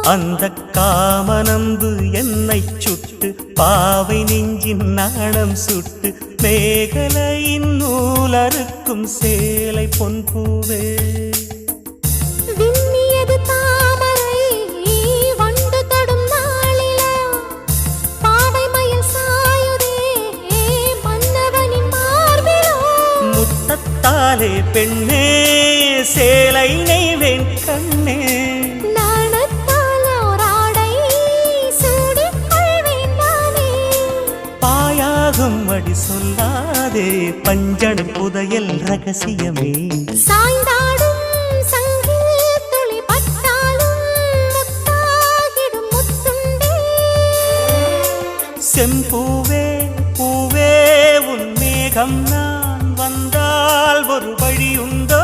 அந்த காமனம்பு என்னை சுட்டு பாவை நெஞ்சின் நாணம் சுட்டு மேகலையின் நூலறுக்கும் சேலை பொன்பூவே விண்ணியது தாமரை வண்டு தொடும் நாளிலா பாவை மயில் சாயுதே மன்னவனின் மார்பிலோ முத்தத்தாலே பெண்ணே சேலை நெய்வேன் கண்ணே அடி சொல்லாதே பஞ்சணம் புதையல் ரகசியமே சாய்ந்தாடும் சங்கில் துளி பட்டாலும் முத்தாகிடும் முத்துண்டே செம்பூவே பூவே உன் மேகம் நான் வந்தால் ஒரு வழி உண்டோ